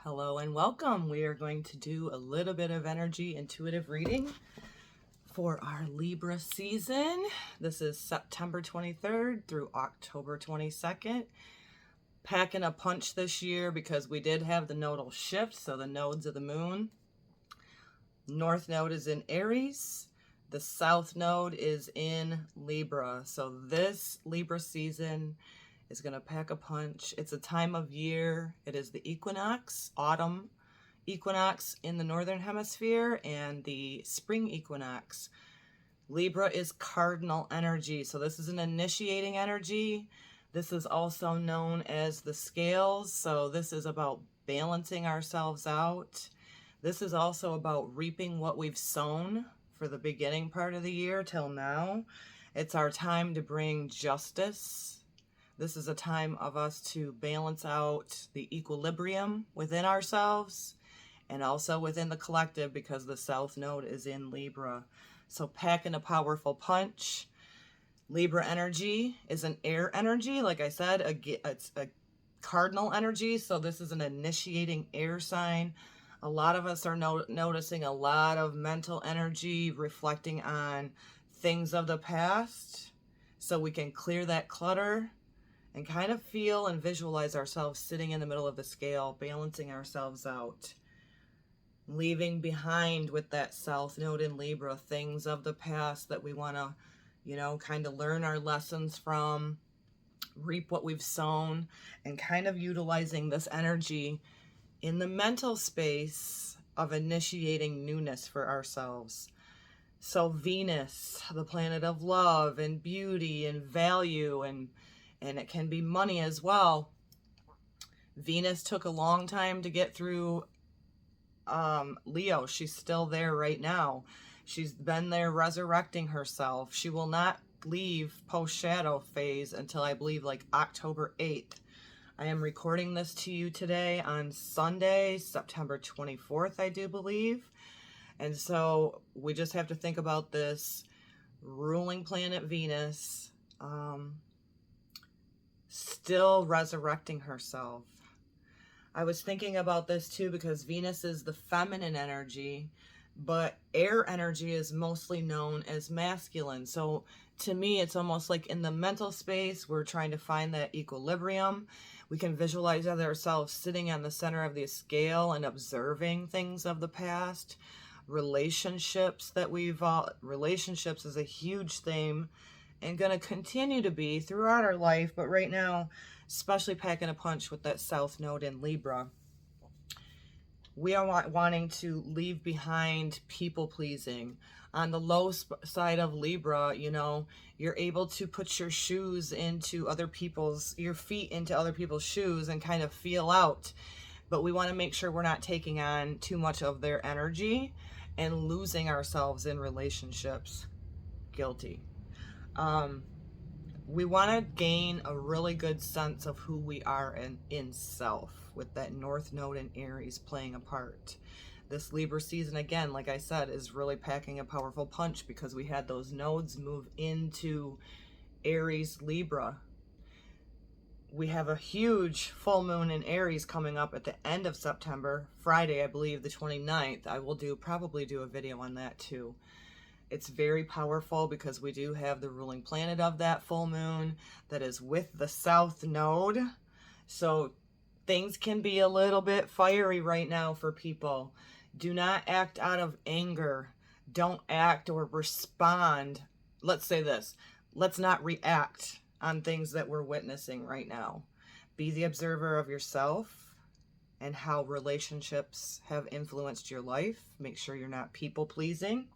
Hello and welcome. We are going to do a little bit of energy intuitive reading for our Libra season. This is September 23rd through October 22nd. Packing a punch this year because we did have the nodal shift, so the nodes of the moon. North node is in Aries. The south node is in Libra. So this Libra season is going to pack a punch. It's a time of year. It is the equinox, autumn equinox in the northern hemisphere, and the spring equinox. Libra is cardinal energy. So this is an initiating energy. This is also known as the scales. So this is about balancing ourselves out. This is also about reaping what we've sown for the beginning part of the year till now. It's our time to bring justice. This is a time of us to balance out the equilibrium within ourselves and also within the collective, because the south node is in Libra. So packing a powerful punch. Libra energy is an air energy. Like I said, it's a cardinal energy. So this is an initiating air sign. A lot of us are noticing a lot of mental energy reflecting on things of the past, so we can clear that clutter and kind of feel and visualize ourselves sitting in the middle of the scale, balancing ourselves out, leaving behind with that south node in Libra things of the past that we want to, kind of learn our lessons from, reap what we've sown, and kind of utilizing this energy in the mental space of initiating newness for ourselves. So Venus, the planet of love and beauty and value, and it can be money as well. Venus took a long time to get through Leo. She's still there right now. She's been there resurrecting herself. She will not leave post-shadow phase until I believe like October 8th. I am recording this to you today on Sunday, September 24th, I do believe. And so we just have to think about this ruling planet Venus still resurrecting herself. I was thinking about this too because Venus is the feminine energy, but air energy is mostly known as masculine. So to me, it's almost like in the mental space, we're trying to find that equilibrium. We can visualize ourselves sitting on the center of the scale and observing things of the past. Relationships relationships is a huge theme and going to continue to be throughout our life, but right now, especially packing a punch with that south node in Libra. We are wanting to leave behind people pleasing. On the low side of Libra, you're able to put your shoes into your feet into other people's shoes and kind of feel out. But we want to make sure we're not taking on too much of their energy and losing ourselves in relationships. Guilty. We want to gain a really good sense of who we are in self, with that north node in Aries playing a part. This Libra season, again, like I said, is really packing a powerful punch because we had those nodes move into Aries Libra. We have a huge full moon in Aries coming up at the end of September, Friday, I believe, the 29th. I will probably do a video on that too. It's very powerful because we do have the ruling planet of that full moon that is with the south node. So things can be a little bit fiery right now for people. Do not act out of anger. Don't act or respond. Let's say this. Let's not react on things that we're witnessing right now. Be the observer of yourself and how relationships have influenced your life. Make sure you're not people pleasing.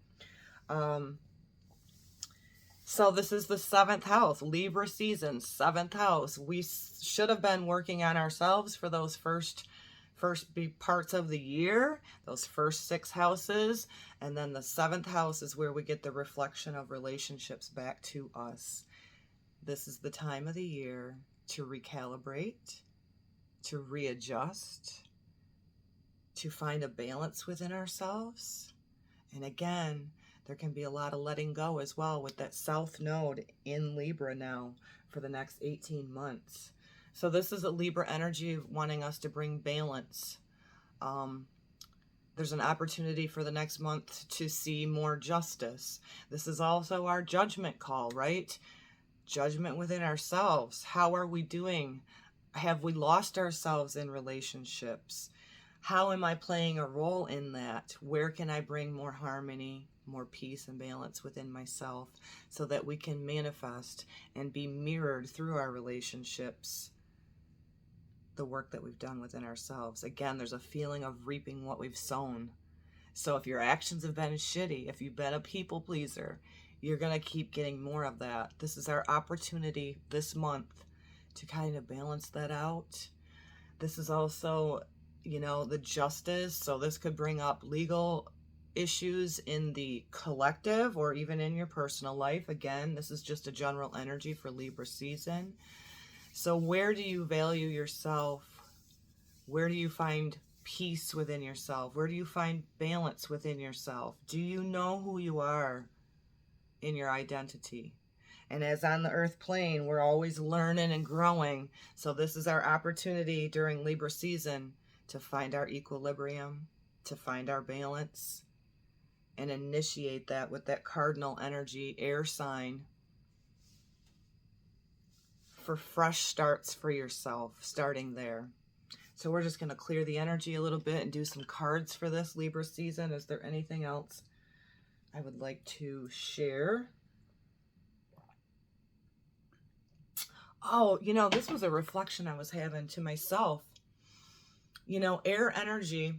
So this is the 7th house, Libra season, 7th house. We should have been working on ourselves for those first parts of the year, those first 6 houses. And then the 7th house is where we get the reflection of relationships back to us. This is the time of the year to recalibrate, to readjust, to find a balance within ourselves. And again, there can be a lot of letting go as well with that south node in Libra now for the next 18 months. So this is a Libra energy wanting us to bring balance. There's an opportunity for the next month to see more justice. This is also our judgment call, right? Judgment within ourselves. How are we doing? Have we lost ourselves in relationships? How am I playing a role in that? Where can I bring more harmony, more peace and balance within myself so that we can manifest and be mirrored through our relationships the work that we've done within ourselves? Again, there's a feeling of reaping what we've sown. So if your actions have been shitty, if you've been a people pleaser, you're going to keep getting more of that. This is our opportunity this month to kind of balance that out. This is also, the justice. So this could bring up legal issues in the collective or even in your personal life. Again, this is just a general energy for Libra season. So where do you value yourself? Where do you find peace within yourself? Where do you find balance within yourself? Do you know who you are in your identity? And as on the earth plane, we're always learning and growing. So this is our opportunity during Libra season to find our equilibrium, to find our balance, and initiate that with that cardinal energy, air sign, for fresh starts for yourself, starting there. So we're just going to clear the energy a little bit and do some cards for this Libra season. Is there anything else I would like to share? Oh, this was a reflection I was having to myself. Air energy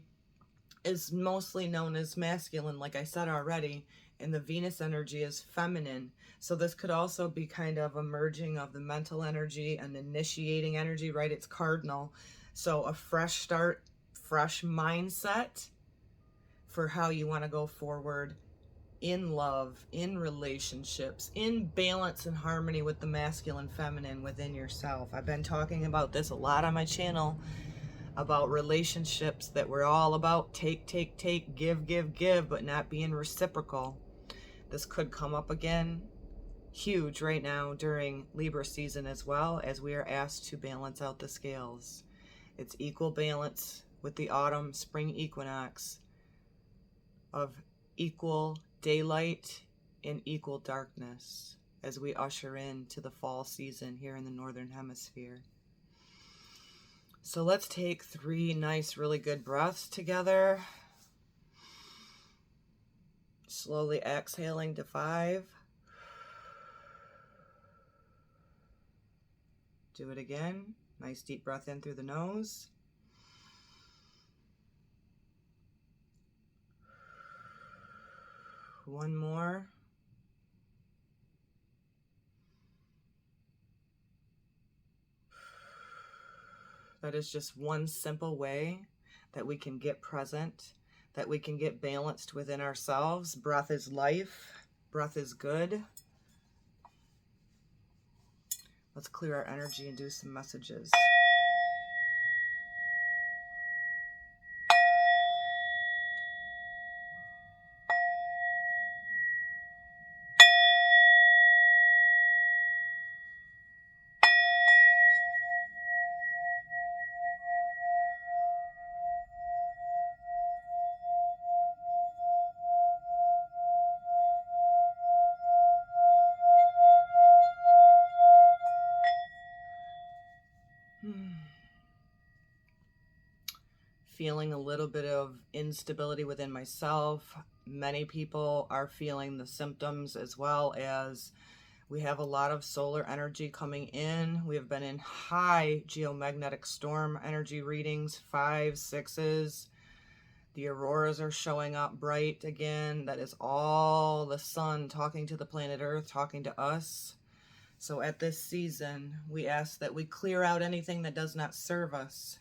is mostly known as masculine, like I said already, and the Venus energy is feminine. So this could also be kind of a merging of the mental energy and initiating energy, right? It's cardinal. So a fresh start, fresh mindset for how you want to go forward in love, in relationships, in balance and harmony with the masculine, feminine within yourself. I've been talking about this a lot on my channel, about relationships that we're all about take, give, but not being reciprocal. This could come up again huge right now during Libra season, as well as we are asked to balance out the scales. It's equal balance with the autumn spring equinox of equal daylight and equal darkness as we usher into the fall season here in the northern hemisphere. So let's take 3 nice, really good breaths together. Slowly exhaling to 5. Do it again. Nice deep breath in through the nose. One more. That is just one simple way that we can get present, that we can get balanced within ourselves. Breath is life. Breath is good. Let's clear our energy and do some messages. Feeling a little bit of instability within myself. Many people are feeling the symptoms, as well as we have a lot of solar energy coming in. We have been in high geomagnetic storm energy readings, 5s, 6s. The auroras are showing up bright again. That is all the sun talking to the planet Earth, talking to us. So at this season, we ask that we clear out anything that does not serve us.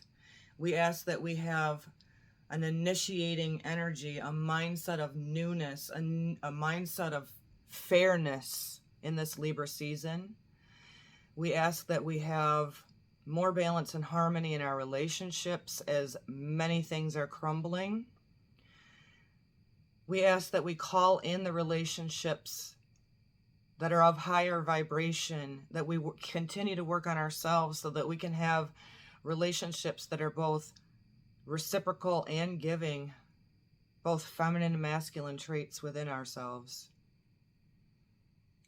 We ask that we have an initiating energy, a mindset of newness, a mindset of fairness in this Libra season. We ask that we have more balance and harmony in our relationships as many things are crumbling. We ask that we call in the relationships that are of higher vibration, that we continue to work on ourselves so that we can have relationships that are both reciprocal and giving, both feminine and masculine traits within ourselves.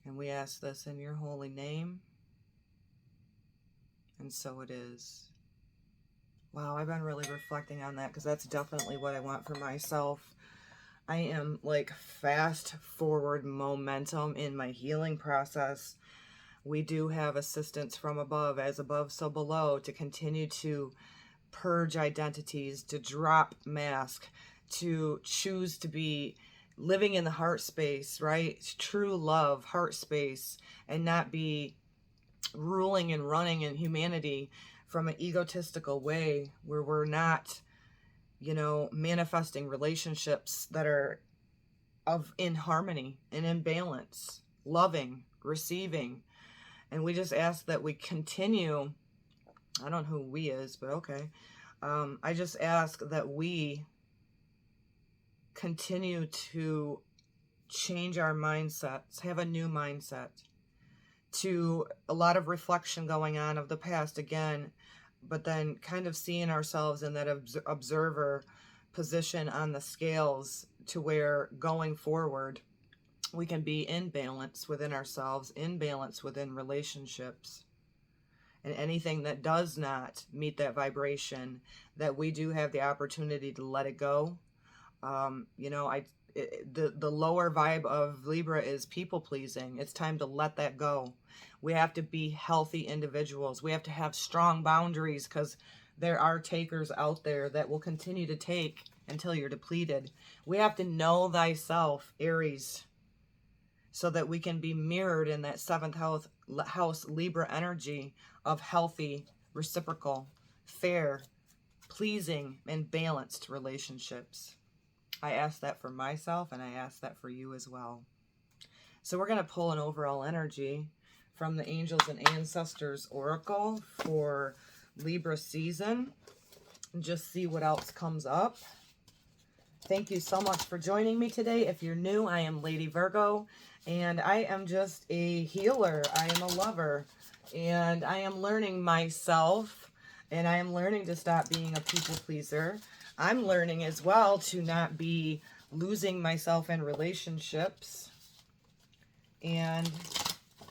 And we ask this in your holy name. And so it is. Wow, I've been really reflecting on that, because that's definitely what I want for myself. I am like fast forward momentum in my healing process. We do have assistance from above, as above, so below, to continue to purge identities, to drop mask, to choose to be living in the heart space, right? True love, heart space, and not be ruling and running in humanity from an egotistical way where we're not, manifesting relationships that are in harmony and in balance, loving, receiving. And we just ask that we continue, I don't know who we is, but okay. I just ask that we continue to change our mindsets, have a new mindset, to a lot of reflection going on of the past again, but then kind of seeing ourselves in that observer position on the scales, to where going forward we can be in balance within ourselves, in balance within relationships, and anything that does not meet that vibration, that we do have the opportunity to let it go. The lower vibe of Libra is people pleasing. It's time to let that go. We have to be healthy individuals. We have to have strong boundaries, because there are takers out there that will continue to take until you're depleted. We have to know thyself, Aries, so that we can be mirrored in that 7th house Libra energy of healthy, reciprocal, fair, pleasing, and balanced relationships. I ask that for myself, and I ask that for you as well. So we're going to pull an overall energy from the Angels and Ancestors Oracle for Libra season, and just see what else comes up. Thank you so much for joining me today. If you're new, I am Lady Virgo, and I am just a healer. I am a lover, and I am learning myself, and I am learning to stop being a people pleaser. I'm learning as well to not be losing myself in relationships. And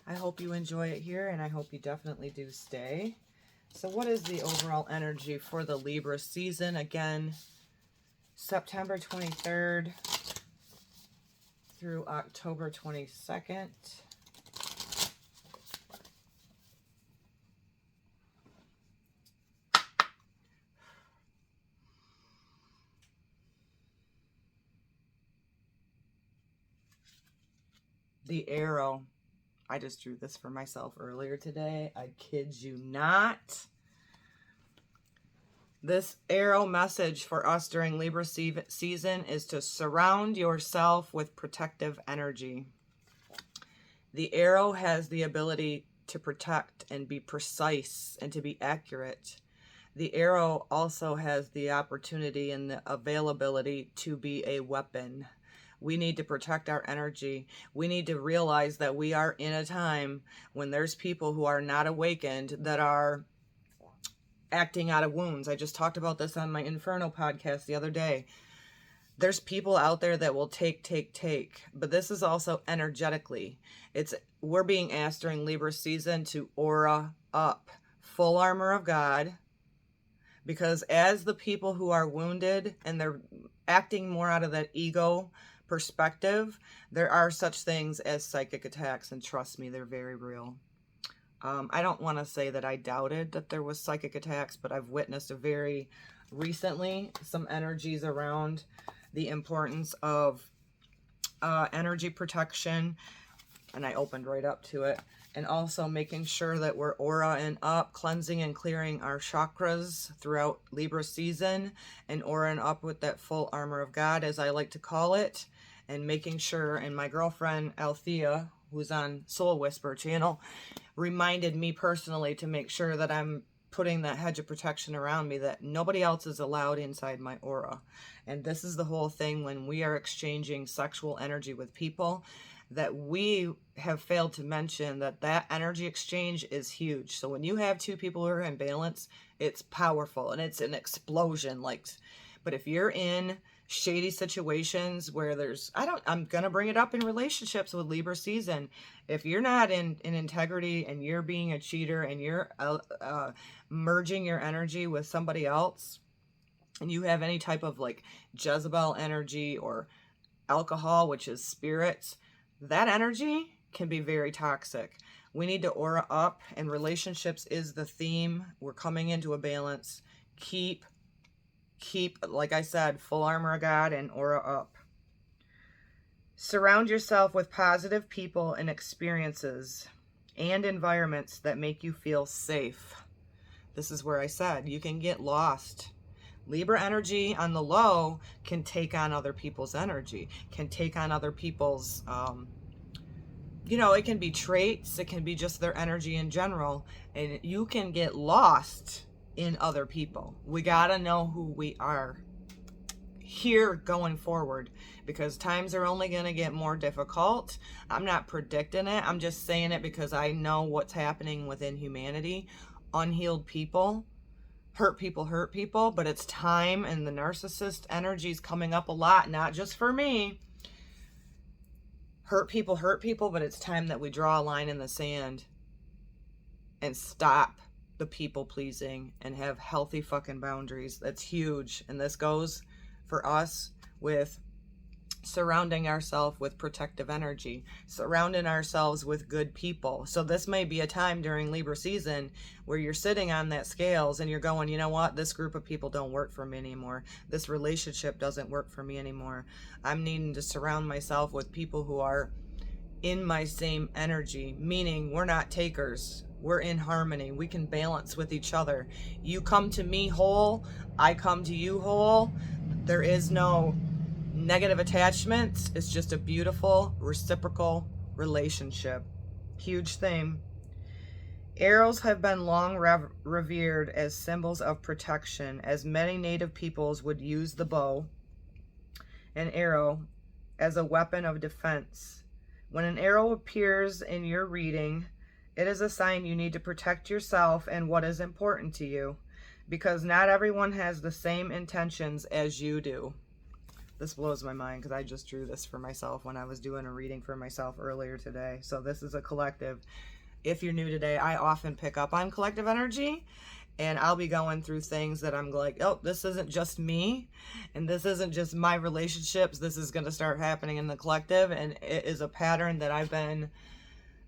I hope you enjoy it here, and I hope you definitely do stay. So what is the overall energy for the Libra season? Again, September 23rd through October 22nd. The arrow. I just drew this for myself earlier today. I kid you not. This arrow message for us during Libra season is to surround yourself with protective energy. The arrow has the ability to protect and be precise and to be accurate. The arrow also has the opportunity and the availability to be a weapon. We need to protect our energy. We need to realize that we are in a time when there's people who are not awakened, that are acting out of wounds. I just talked about this on my Inferno podcast the other day. There's people out there that will take, but this is also energetically. We're being asked during Libra season to aura up, full armor of God, because as the people who are wounded and they're acting more out of that ego perspective, there are such things as psychic attacks, and trust me, they're very real. I don't want to say that I doubted that there was psychic attacks, but I've witnessed very recently some energies around the importance of energy protection, and I opened right up to it, and also making sure that we're aura-ing up, cleansing and clearing our chakras throughout Libra season, and aura-ing up with that full armor of God, as I like to call it, and making sure, and my girlfriend Althea, who's on Soul Whisper channel, reminded me personally to make sure that I'm putting that hedge of protection around me, that nobody else is allowed inside my aura. And this is the whole thing when we are exchanging sexual energy with people, that we have failed to mention that energy exchange is huge. So when you have two people who are in balance, It's powerful and it's an explosion. Like, but if you're in shady situations where I'm going to bring it up in relationships with Libra season. If you're not in integrity and you're being a cheater and you're merging your energy with somebody else, and you have any type of like Jezebel energy or alcohol, which is spirits, that energy can be very toxic. We need to aura up, and relationships is the theme. We're coming into a balance. Keep, like I said, full armor of God and aura up. Surround yourself with positive people and experiences and environments that make you feel safe. This is where I said you can get lost. Libra energy on the low can take on other people's energy, can take on other people's, it can be traits, it can be just their energy in general, and you can get lost in other people. We gotta know who we are here going forward, because times are only going to get more difficult. I'm not predicting it. I'm just saying it because I know what's happening within humanity. Unhealed people, hurt people, but it's time, and the narcissist energy is coming up a lot, not just for me. Hurt people, but it's time that we draw a line in the sand and stop the people pleasing and have healthy fucking boundaries. That's huge. And this goes for us with surrounding ourselves with protective energy, surrounding ourselves with good people. So this may be a time during Libra season where you're sitting on that scales and you're going, you know what, this group of people don't work for me anymore. This relationship doesn't work for me anymore. I'm needing to surround myself with people who are in my same energy, meaning we're not takers. We're in harmony. We can balance with each other. You come to me whole, I come to you whole. There is no negative attachments. It's just a beautiful reciprocal relationship. Huge theme. Arrows have been long revered as symbols of protection, as many native peoples would use the bow and arrow as a weapon of defense. When an arrow appears in your reading, it is a sign you need to protect yourself and what is important to you, because not everyone has the same intentions as you do. This blows my mind because I just drew this for myself when I was doing a reading for myself earlier today. So this is a collective. If you're new today, I often pick up on collective energy, and I'll be going through things that I'm like, oh, this isn't just me, and this isn't just my relationships. This is going to start happening in the collective, and it is a pattern that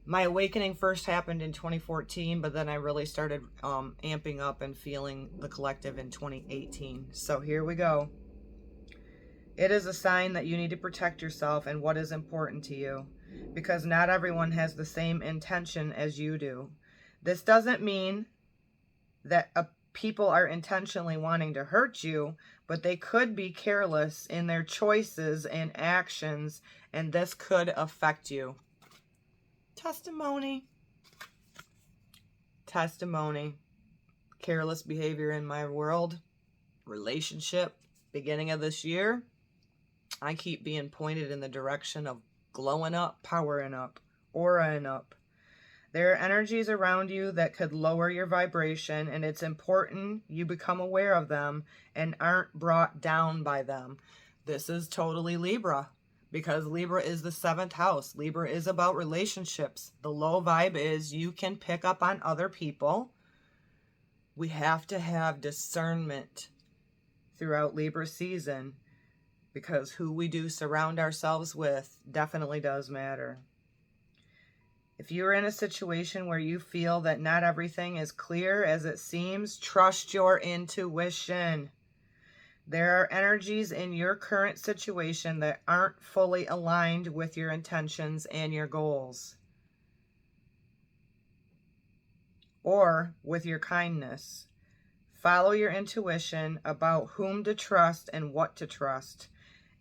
my awakening first happened in 2014, but then I really started amping up and feeling the collective in 2018. So here we go. It is a sign that you need to protect yourself and what is important to you, because not everyone has the same intention as you do. This doesn't mean that people are intentionally wanting to hurt you, but they could be careless in their choices and actions, and this could affect you. Testimony. Careless behavior in my world. Relationship. Beginning of this year, I keep being pointed in the direction of glowing up, powering up, auraing up. There are energies around you that could lower your vibration, and it's important you become aware of them and aren't brought down by them. This is totally Libra, because Libra is the 7th house. Libra is about relationships. The low vibe is you can pick up on other people. We have to have discernment throughout Libra season, because who we do surround ourselves with definitely does matter. If you're in a situation where you feel that not everything is clear as it seems, trust your intuition. There are energies in your current situation that aren't fully aligned with your intentions and your goals, or with your kindness. Follow your intuition about whom to trust and what to trust.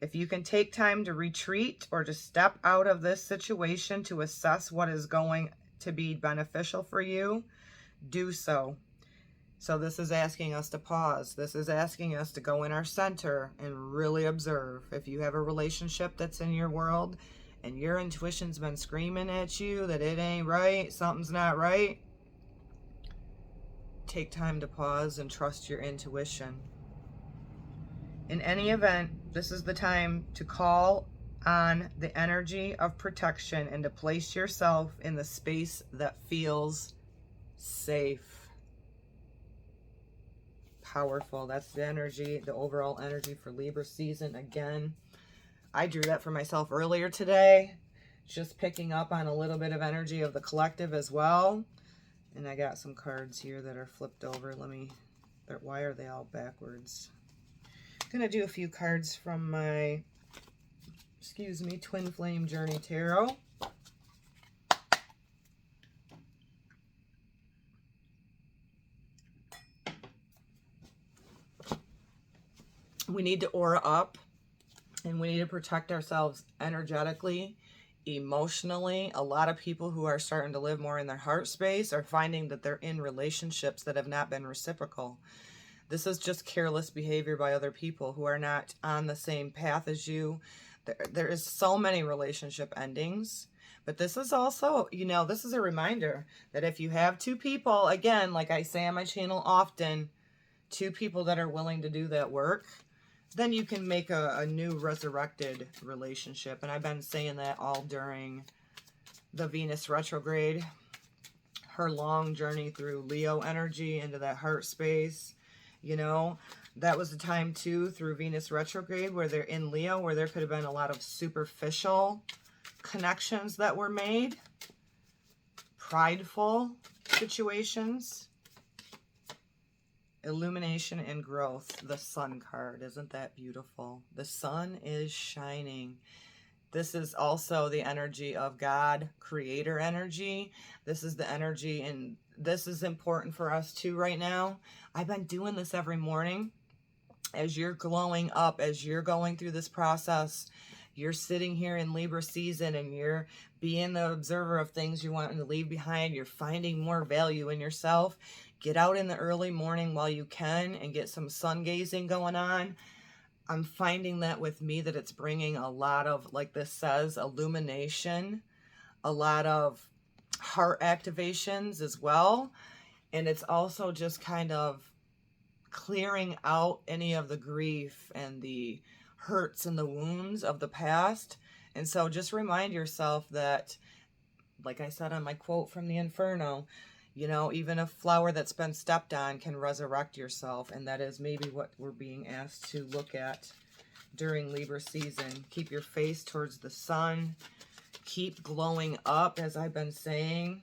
If you can take time to retreat or to step out of this situation to assess what is going to be beneficial for you, do so. So this is asking us to pause. This is asking us to go in our center and really observe. If you have a relationship that's in your world and your intuition's been screaming at you that it ain't right, something's not right, take time to pause and trust your intuition. In any event, this is the time to call on the energy of protection and to place yourself in the space that feels safe. Powerful. That's the energy, the overall energy for Libra season. Again, I drew that for myself earlier today, just picking up on a little bit of energy of the collective as well. And I got some cards here that are flipped over. Why are they all backwards? I'm going to do a few cards from my, Twin Flame Journey Tarot. We need to aura up, and we need to protect ourselves energetically, emotionally. A lot of people who are starting to live more in their heart space are finding that they're in relationships that have not been reciprocal. This is just careless behavior by other people who are not on the same path as you. There is so many relationship endings, but this is also, this is a reminder that if you have two people, again, like I say on my channel often, two people that are willing to do that work, then you can make a new resurrected relationship. And I've been saying that all during the Venus retrograde, her long journey through Leo energy into that heart space. That was the time too through Venus retrograde where they're in Leo, where there could have been a lot of superficial connections that were made, prideful situations. Illumination and growth, the sun card. Isn't that beautiful? The sun is shining. This is also the energy of God, creator energy. This is the energy, and this is important for us too right now. I've been doing this every morning. As you're glowing up, as you're going through this process, you're sitting here in Libra season and you're being the observer of things you're wanting to leave behind. You're finding more value in yourself. Get out in the early morning while you can and get some sun gazing going on. I'm finding that with me that it's bringing a lot of, like this says, illumination, a lot of heart activations as well. And it's also just kind of clearing out any of the grief and the hurts and the wounds of the past. And so just remind yourself that, like I said on my quote from the Inferno, even a flower that's been stepped on can resurrect yourself. And that is maybe what we're being asked to look at during Libra season. Keep your face towards the sun. Keep glowing up, as I've been saying.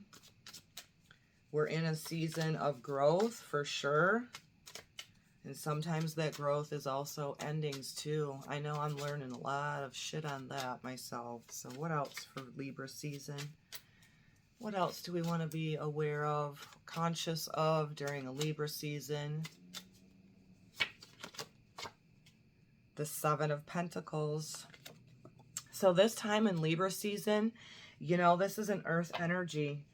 We're in a season of growth for sure. And sometimes that growth is also endings too. I know I'm learning a lot of shit on that myself. So what else for Libra season? What else do we want to be aware of, conscious of during a Libra season? The Seven of Pentacles. So this time in Libra season, this is an earth energy.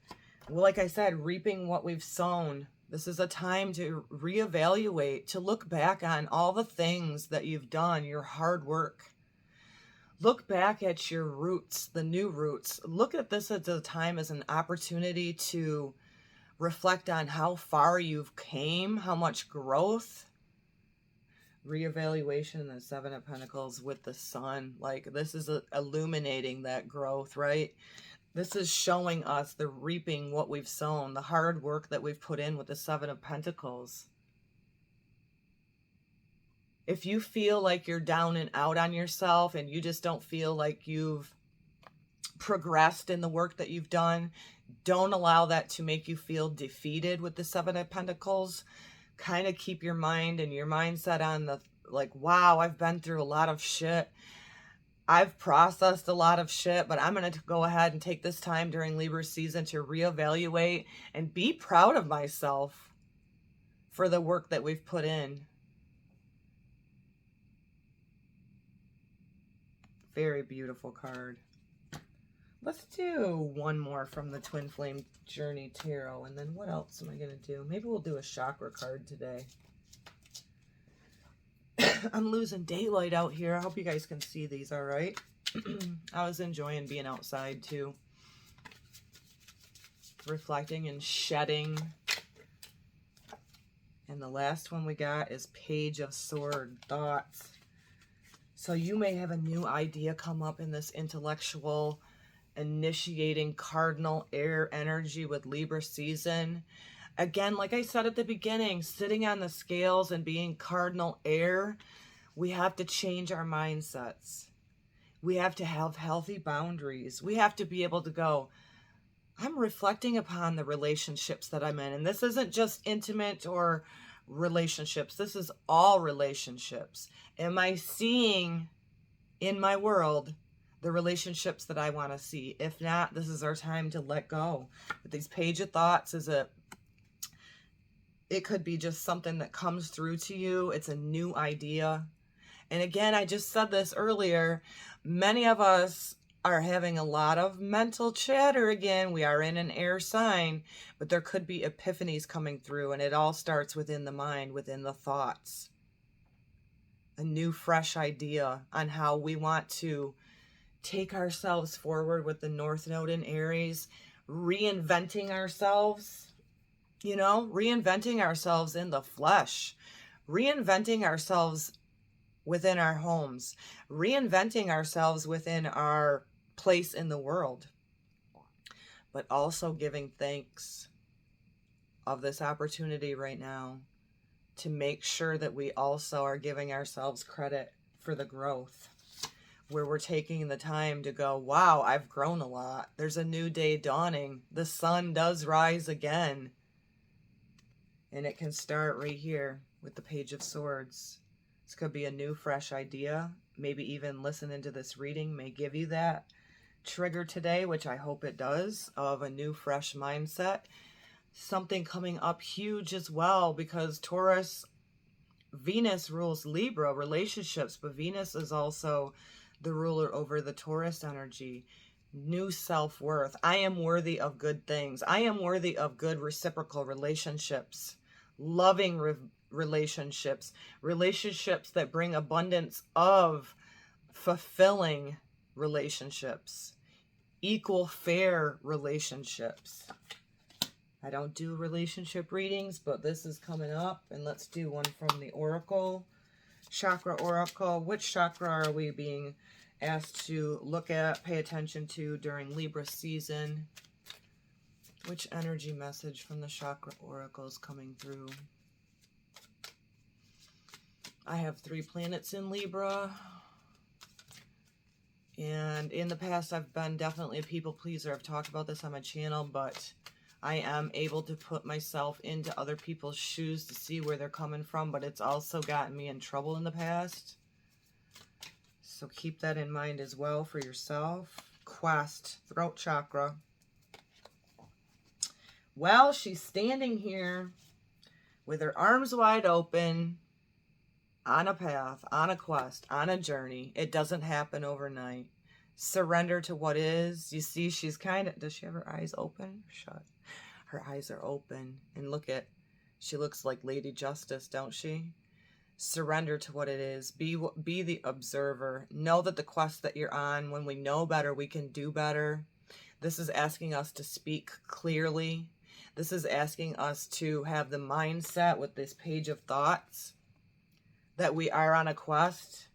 Well, like I said, reaping what we've sown. This is a time to reevaluate, to look back on all the things that you've done, your hard work. Look back at your roots, the new roots. Look at this as a time, as an opportunity to reflect on how far you've came, how much growth. Reevaluation and the Seven of Pentacles with the sun. Like, this is illuminating that growth, right? This is showing us the reaping what we've sown, the hard work that we've put in with the Seven of Pentacles. If you feel like you're down and out on yourself and you just don't feel like you've progressed in the work that you've done, don't allow that to make you feel defeated with the Seven of Pentacles. Kind of keep your mind and your mindset on the, like, wow, I've been through a lot of shit. I've processed a lot of shit, but I'm going to go ahead and take this time during Libra season to reevaluate and be proud of myself for the work that we've put in. Very beautiful card. Let's do one more from the Twin Flame Journey Tarot. And then what else am I going to do? Maybe we'll do a chakra card today. I'm losing daylight out here. I hope you guys can see these all right. I was enjoying being outside too. Reflecting and shedding And the last one we got is Page of Sword, thoughts. So you may have a new idea come up in this intellectual, initiating cardinal air energy with Libra season. Again, like I said at the beginning, sitting on the scales and being cardinal air, we have to change our mindsets. We have to have healthy boundaries. We have to be able to go, I'm reflecting upon the relationships that I'm in. And this isn't just intimate or relationships. This is all relationships. Am I seeing in my world the relationships that I want to see? If not, this is our time to let go. But these Page of Thoughts it could be just something that comes through to you. It's a new idea. And again, I just said this earlier, many of us are having a lot of mental chatter again. We are in an air sign, but there could be epiphanies coming through, and it all starts within the mind, within the thoughts. A new, fresh idea on how we want to take ourselves forward with the North Node in Aries, reinventing ourselves, reinventing ourselves in the flesh, reinventing ourselves within our homes, reinventing ourselves within our place in the world, but also giving thanks of this opportunity right now to make sure that we also are giving ourselves credit for the growth, where we're taking the time to go, wow, I've grown a lot. There's a new day dawning. The sun does rise again. And it can start right here with the Page of Swords. This could be a new, fresh idea. Maybe even listening to this reading may give you that trigger today, which I hope it does, of a new, fresh mindset. Something coming up huge as well, because Venus rules Libra, relationships, but Venus is also the ruler over the Taurus energy. New self-worth. I am worthy of good things. I am worthy of good reciprocal relationships, loving relationships that bring abundance of fulfilling relationships, equal, fair relationships. I don't do relationship readings, but this is coming up, and let's do one from the Oracle, Chakra Oracle. Which chakra are we being asked to look at, pay attention to during Libra season? Which energy message from the Chakra Oracle is coming through? I have 3 planets in Libra. And in the past, I've been definitely a people pleaser. I've talked about this on my channel, but I am able to put myself into other people's shoes to see where they're coming from, but it's also gotten me in trouble in the past. So keep that in mind as well for yourself. Quest, throat chakra. Well, she's standing here with her arms wide open, on a path, on a quest, on a journey. It doesn't happen overnight. Surrender to what is. You see, she's kind of, does she have her eyes open? Shut. Her eyes are open. And look at, she looks like Lady Justice, don't she? Surrender to what it is. Be the observer. Know that the quest that you're on, when we know better, we can do better. This is asking us to speak clearly. This is asking us to have the mindset with this Page of Thoughts that we are on a quest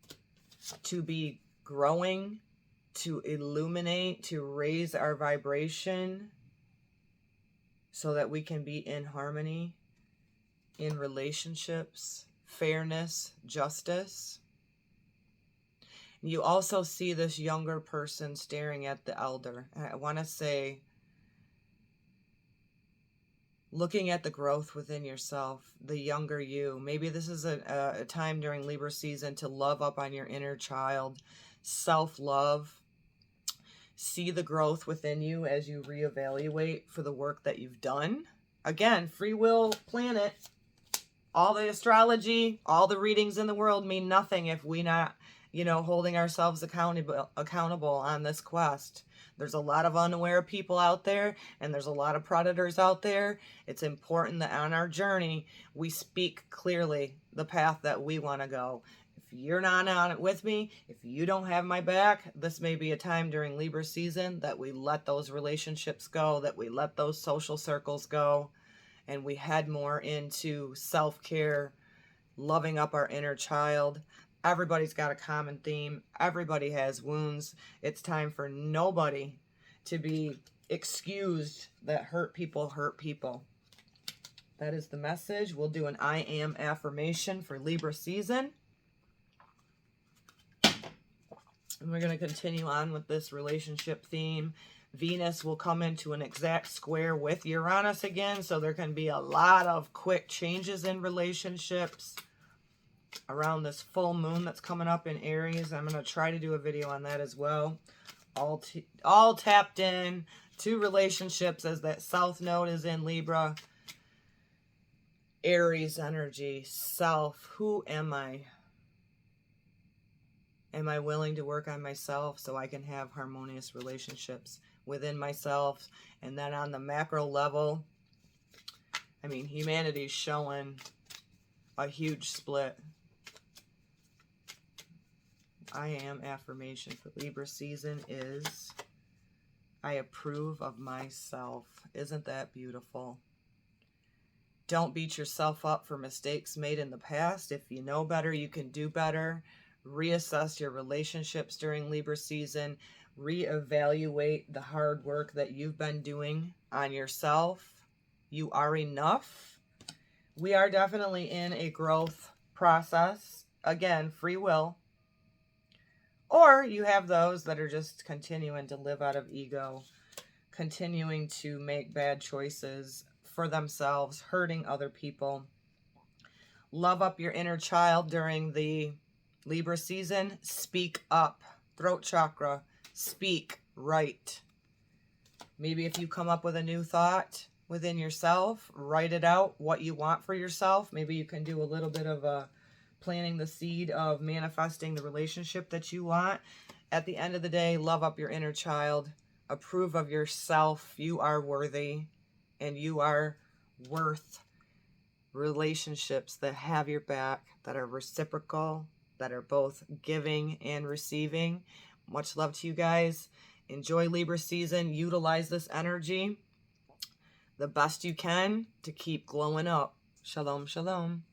to be growing, to illuminate, to raise our vibration so that we can be in harmony, in relationships, fairness, justice. You also see this younger person staring at the elder. I want to say, looking at the growth within yourself, the younger you. Maybe this is a time during Libra season to love up on your inner child, self-love. See the growth within you as you reevaluate for the work that you've done. Again, free will planet. All the astrology, all the readings in the world mean nothing if we not, holding ourselves accountable on this quest. There's a lot of unaware people out there, and there's a lot of predators out there. It's important that on our journey, we speak clearly the path that we want to go. If you're not on it with me, if you don't have my back, this may be a time during Libra season that we let those relationships go, that we let those social circles go, and we head more into self-care, loving up our inner child. Everybody's got a common theme. Everybody has wounds. It's time for nobody to be excused that hurt people hurt people. That is the message. We'll do an I am affirmation for Libra season. And we're going to continue on with this relationship theme. Venus will come into an exact square with Uranus again, so there can be a lot of quick changes in relationships around this full moon that's coming up in Aries. I'm going to try to do a video on that as well. All tapped in to relationships as that South Node is in Libra. Aries energy, self, who am I? Am I willing to work on myself so I can have harmonious relationships within myself? And then on the macro level, I mean, humanity's showing a huge split. I am affirmation for Libra season is, I approve of myself. Isn't that beautiful? Don't beat yourself up for mistakes made in the past. If you know better, you can do better. Reassess your relationships during Libra season. Reevaluate the hard work that you've been doing on yourself. You are enough. We are definitely in a growth process. Again, free will. Or you have those that are just continuing to live out of ego, continuing to make bad choices for themselves, hurting other people. Love up your inner child during the Libra season. Speak up. Throat chakra. Speak right. Maybe if you come up with a new thought within yourself, write it out, what you want for yourself. Maybe you can do a little bit of planting the seed of manifesting the relationship that you want. At the end of the day, love up your inner child. Approve of yourself. You are worthy, and you are worth relationships that have your back, that are reciprocal, that are both giving and receiving. Much love to you guys. Enjoy Libra season. Utilize this energy the best you can to keep glowing up. Shalom, shalom.